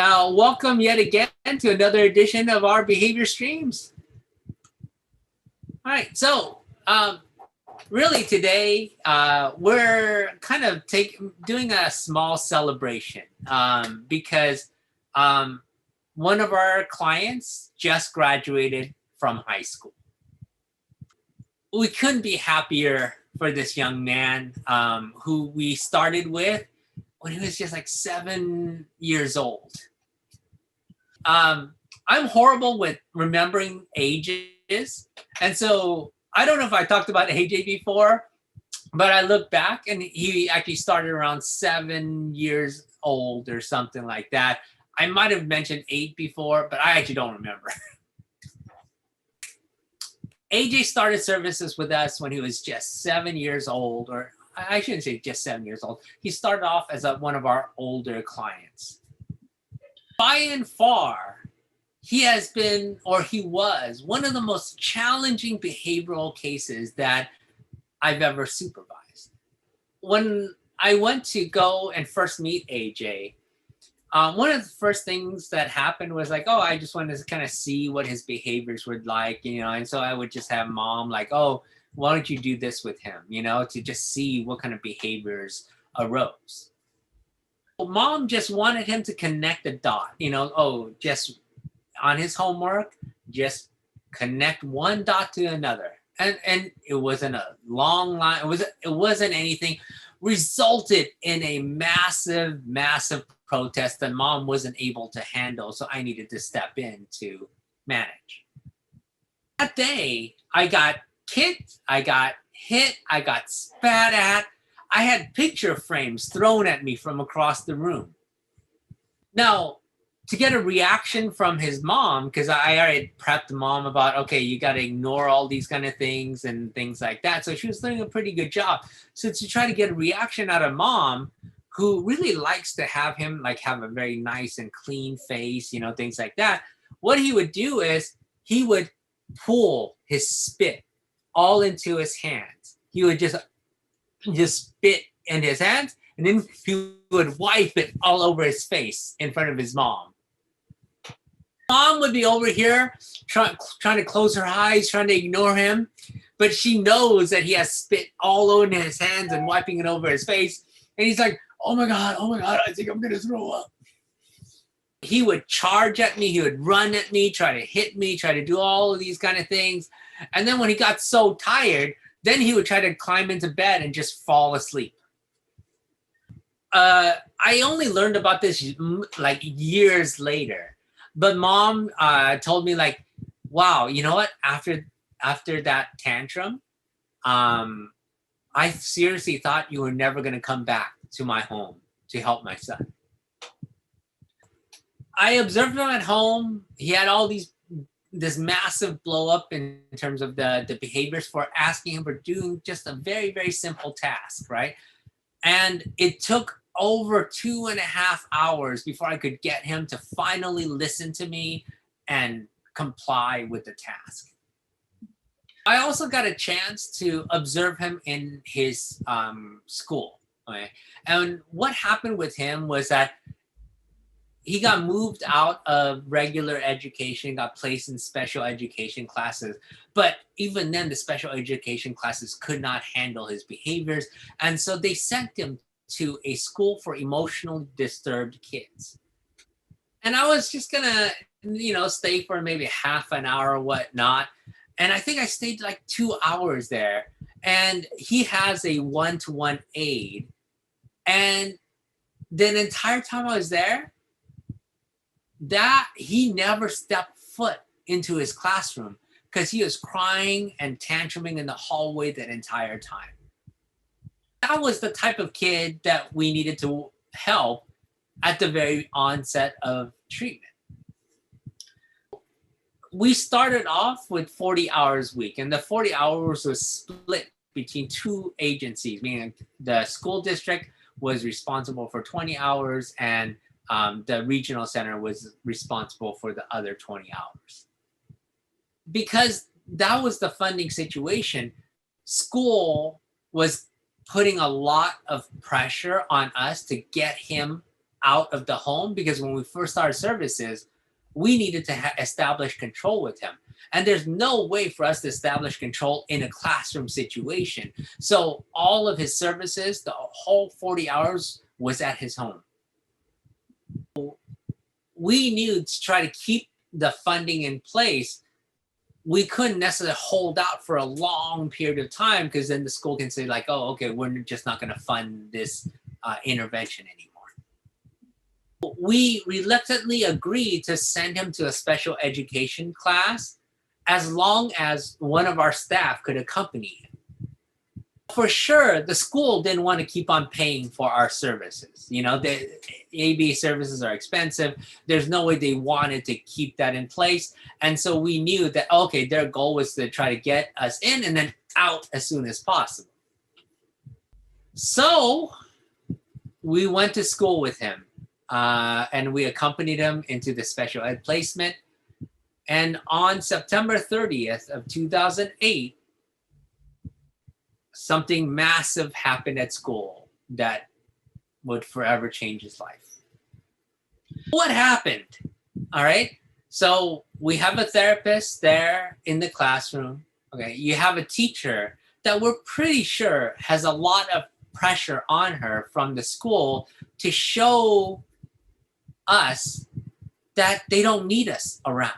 Welcome yet again to another edition of our behavior streams. All right, so really today we're kind of doing a small celebration because one of our clients just graduated from high school. We couldn't be happier for this young man who we started with when he was just like 7 years old. I'm horrible with remembering ages. And so I don't know if I talked about AJ before, but I look back and he actually started around 7 years old or something like that. I might have mentioned 8 before, but I actually don't remember. AJ started services with us when he was just 7 years old, or I shouldn't say just 7 years old. He started off as one of our older clients. By and far, he has been, or he was, one of the most challenging behavioral cases that I've ever supervised. When I went to go and first meet AJ, one of the first things that happened was like, oh, I just wanted to kind of see what his behaviors were like, you know, and so I would just have mom like, oh, why don't you do this with him, you know, to just see what kind of behaviors arose. Well, mom just wanted him to connect the dot, you know, oh, just on his homework, just connect one dot to another. And it wasn't a long line, it wasn't anything, resulted in a massive protest that mom wasn't able to handle, so I needed to step in to manage. That day, I got kicked, I got hit, I got spat at. I had picture frames thrown at me from across the room. Now, to get a reaction from his mom, because I already prepped mom about, okay, you got to ignore all these kind of things and things like that. So she was doing a pretty good job. So to try to get a reaction out of mom, who really likes to have him like have a very nice and clean face, you know, things like that, what he would do is he would pull his spit all into his hands. He would just spit in his hands, and then he would wipe it all over his face in front of his mom. Mom would be over here trying to close her eyes, trying to ignore him, but she knows that he has spit all over his hands and wiping it over his face. And he's like, oh my God, I think I'm gonna throw up. He would charge at me, he would run at me, try to hit me, try to do all of these kind of things. And then when he got so tired, then he would try to climb into bed and just fall asleep. I only learned about this like years later, but mom told me like, wow, you know what? After that tantrum, I seriously thought you were never going to come back to my home to help my son. I observed him at home. He had all this massive blow up in terms of the behaviors for asking him for doing just a very simple task, right? And it took over 2.5 hours before I could get him to finally listen to me and comply with the task. I also got a chance to observe him in his school. Okay? And what happened with him was that he got moved out of regular education, got placed in special education classes. But even then, the special education classes could not handle his behaviors. And so they sent him to a school for emotionally disturbed kids. And I was just gonna, you know, stay for maybe half an hour or whatnot. And I think I stayed like 2 hours there. And he has a one-to-one aide. And the entire time I was there, that he never stepped foot into his classroom because he was crying and tantruming in the hallway that entire time. That was the type of kid that we needed to help at the very onset of treatment. We started off with 40 hours a week, and the 40 hours was split between 2 agencies, meaning the school district was responsible for 20 hours and the regional center was responsible for the other 20 hours. Because that was the funding situation, school was putting a lot of pressure on us to get him out of the home, because when we first started services, we needed to establish control with him. And there's no way for us to establish control in a classroom situation. So all of his services, the whole 40 hours was at his home. We knew to try to keep the funding in place, we couldn't necessarily hold out for a long period of time, because then the school can say like, oh, okay, we're just not going to fund this intervention anymore. We reluctantly agreed to send him to a special education class as long as one of our staff could accompany him. For sure, the school didn't want to keep on paying for our services. You know, the ABA services are expensive. There's no way they wanted to keep that in place. And so we knew that, okay, their goal was to try to get us in and then out as soon as possible. So we went to school with him and we accompanied him into the special ed placement. And on September 30th of 2008, something massive happened at school that would forever change his life. What happened? All right. So we have a therapist there in the classroom. Okay. You have a teacher that we're pretty sure has a lot of pressure on her from the school to show us that they don't need us around.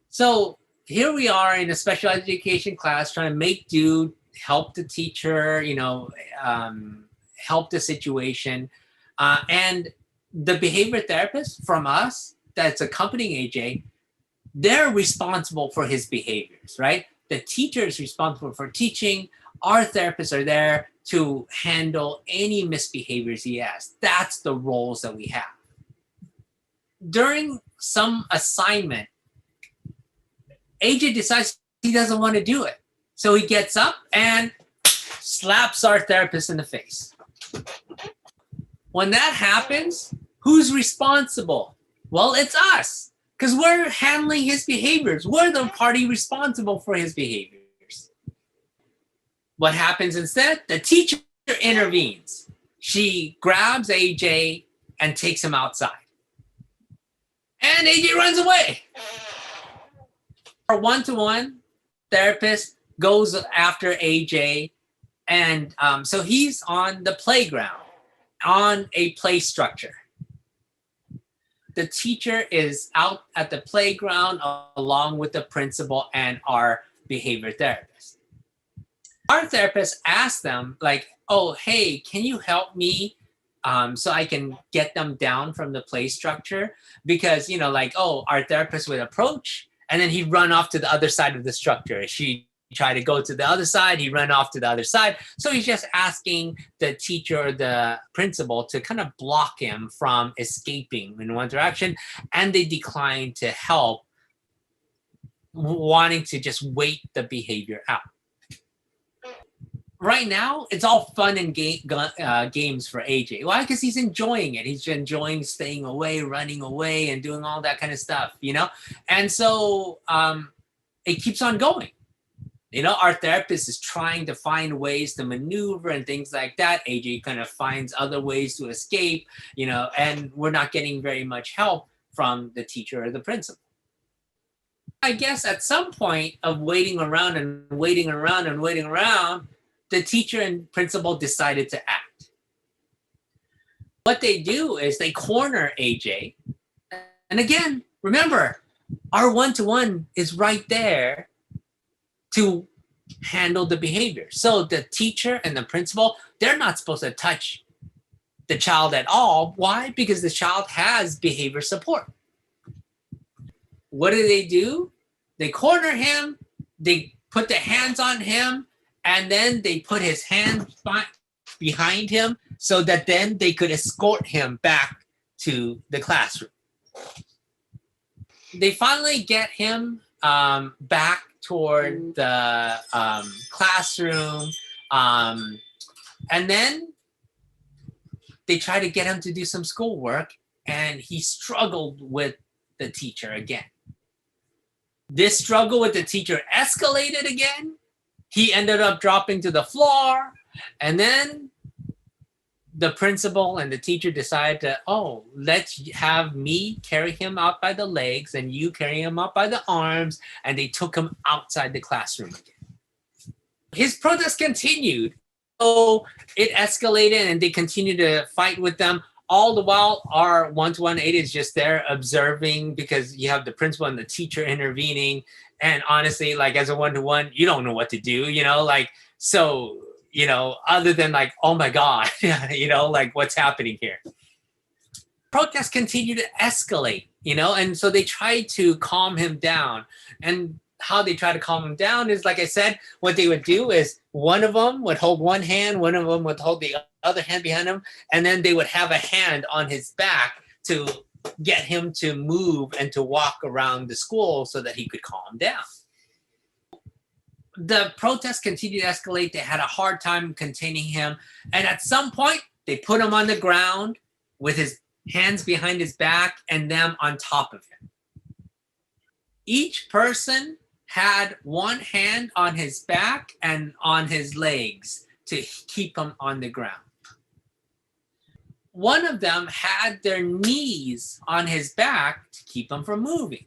So here we are in a special education class trying to make do, help the teacher, you know, help the situation. And the behavior therapist from us that's accompanying AJ, they're responsible for his behaviors, right? The teacher is responsible for teaching. Our therapists are there to handle any misbehaviors he has. That's the roles that we have. During some assignment, AJ decides he doesn't want to do it. So he gets up and slaps our therapist in the face. When that happens, who's responsible? Well, it's us, because we're handling his behaviors. We're the party responsible for his behaviors. What happens instead? The teacher intervenes. She grabs AJ and takes him outside. And AJ runs away. Our one-to-one therapist goes after AJ, and so he's on the playground, on a play structure. The teacher is out at the playground along with the principal and our behavior therapist. Our therapist asked them like, oh, hey, can you help me so I can get them down from the play structure? Because, you know, like, oh, our therapist would approach, and then he'd run off to the other side of the structure. She tried to go to the other side, he'd run off to the other side. So he's just asking the teacher or the principal to kind of block him from escaping in one direction. And they declined to help, wanting to just wait the behavior out. Right now, it's all fun and games for AJ. Why? Because he's enjoying it. He's enjoying staying away, running away, and doing all that kind of stuff, you know? And so it keeps on going. You know, our therapist is trying to find ways to maneuver and things like that. AJ kind of finds other ways to escape, you know, and we're not getting very much help from the teacher or the principal. I guess at some point of waiting around and waiting around and waiting around, the teacher and principal decided to act. What they do is they corner AJ. And again, remember, our one-to-one is right there to handle the behavior. So the teacher and the principal, they're not supposed to touch the child at all. Why? Because the child has behavior support. What do? They corner him, they put their hands on him, and then they put his hands behind him so that then they could escort him back to the classroom. They finally get him back toward the classroom. And then they try to get him to do some schoolwork, and he struggled with the teacher again. This struggle with the teacher escalated again. He ended up dropping to the floor, and then the principal and the teacher decided to, oh, let's have me carry him out by the legs and you carry him out by the arms, and they took him outside the classroom again. His protest continued. So it escalated and they continued to fight with them. All the while, our one-to-one aide is just there observing, because you have the principal and the teacher intervening. And honestly, like as a one-to-one, you don't know what to do, you know, like, so, you know, other than like, oh my God, you know, like what's happening here? Protests continue to escalate, you know, and so they tried to calm him down. And how they try to calm him down is, like I said, what they would do is one of them would hold one hand, one of them would hold the other hand behind him, and then they would have a hand on his back to get him to move and to walk around the school so that he could calm down. The protests continued to escalate. They had a hard time containing him. And at some point, they put him on the ground with his hands behind his back and them on top of him. Each person had one hand on his back and on his legs to keep him on the ground. One of them had their knees on his back to keep him from moving.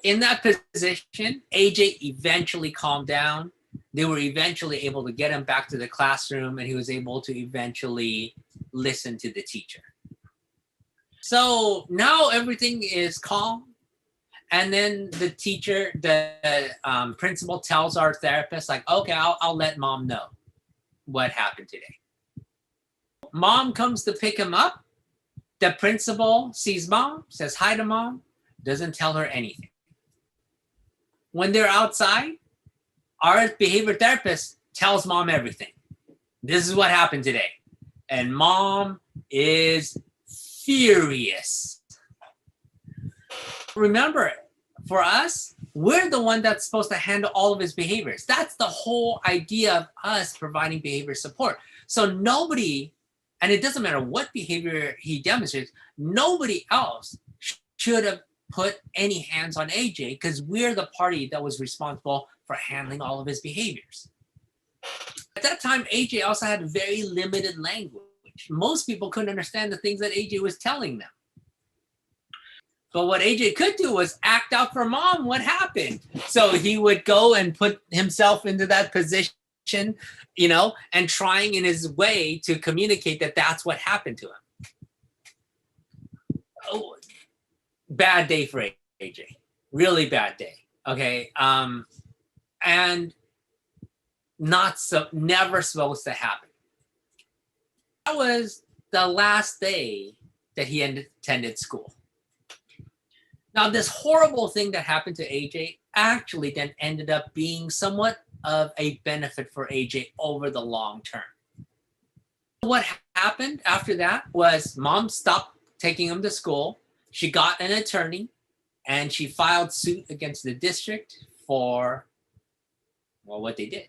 In that position, AJ eventually calmed down. They were eventually able to get him back to the classroom, and he was able to eventually listen to the teacher. So now everything is calm. And then the teacher, the principal tells our therapist, like, okay, I'll let mom know what happened today. Mom comes to pick him up. The principal sees mom, says hi to mom, doesn't tell her anything. When they're outside, our behavior therapist tells mom everything. This is what happened today. And mom is furious. Remember, for us, we're the one that's supposed to handle all of his behaviors. That's the whole idea of us providing behavior support. So nobody, and it doesn't matter what behavior he demonstrates, nobody else should have put any hands on AJ, because we're the party that was responsible for handling all of his behaviors. At that time, AJ also had very limited language. Most people couldn't understand the things that AJ was telling them. But what AJ could do was act out for mom what happened. So he would go and put himself into that position, you know, and trying in his way to communicate that that's what happened to him. Oh, bad day for AJ. Really bad day. Okay. And never supposed to happen. That was the last day that he attended school. Now, this horrible thing that happened to AJ actually then ended up being somewhat of a benefit for AJ over the long term. What happened after that was mom stopped taking him to school. She got an attorney and she filed suit against the district for, well, what they did.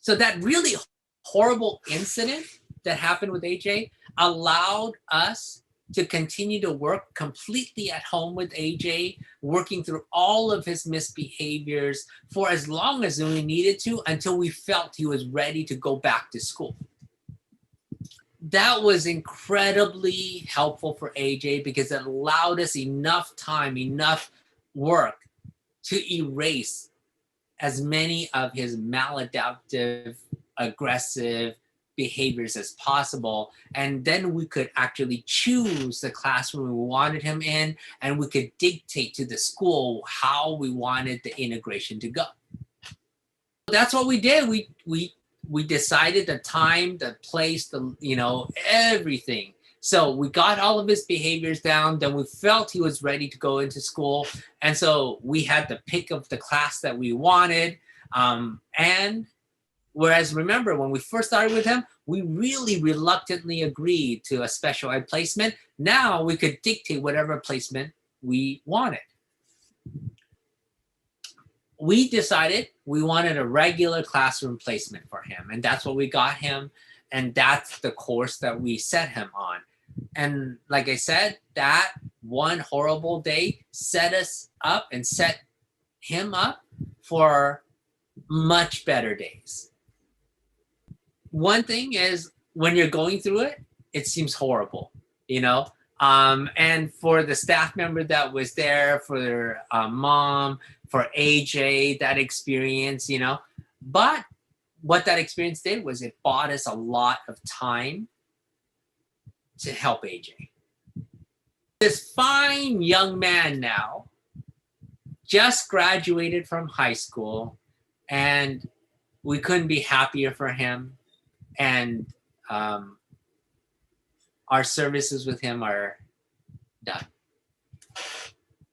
So that really horrible incident that happened with AJ allowed us to continue to work completely at home with AJ, working through all of his misbehaviors for as long as we needed to until we felt he was ready to go back to school. That was incredibly helpful for AJ because it allowed us enough time, enough work to erase as many of his maladaptive, aggressive behaviors as possible. And then we could actually choose the classroom we wanted him in, and we could dictate to the school how we wanted the integration to go. That's what we did. We decided the time, the place, everything. So we got all of his behaviors down. Then we felt he was ready to go into school. And so we had the pick of the class that we wanted. And whereas remember, when we first started with him, we really reluctantly agreed to a special ed placement. Now we could dictate whatever placement we wanted. We decided we wanted a regular classroom placement for him, and that's what we got him, and that's the course that we set him on. And like I said, that one horrible day set us up and set him up for much better days. one thing is when you're going through it, it seems horrible, you know? And for the staff member that was there, for their mom, for AJ, that experience, you know? But what that experience did was it bought us a lot of time to help AJ. This fine young man now just graduated from high school, and we couldn't be happier for him. And our services with him are done.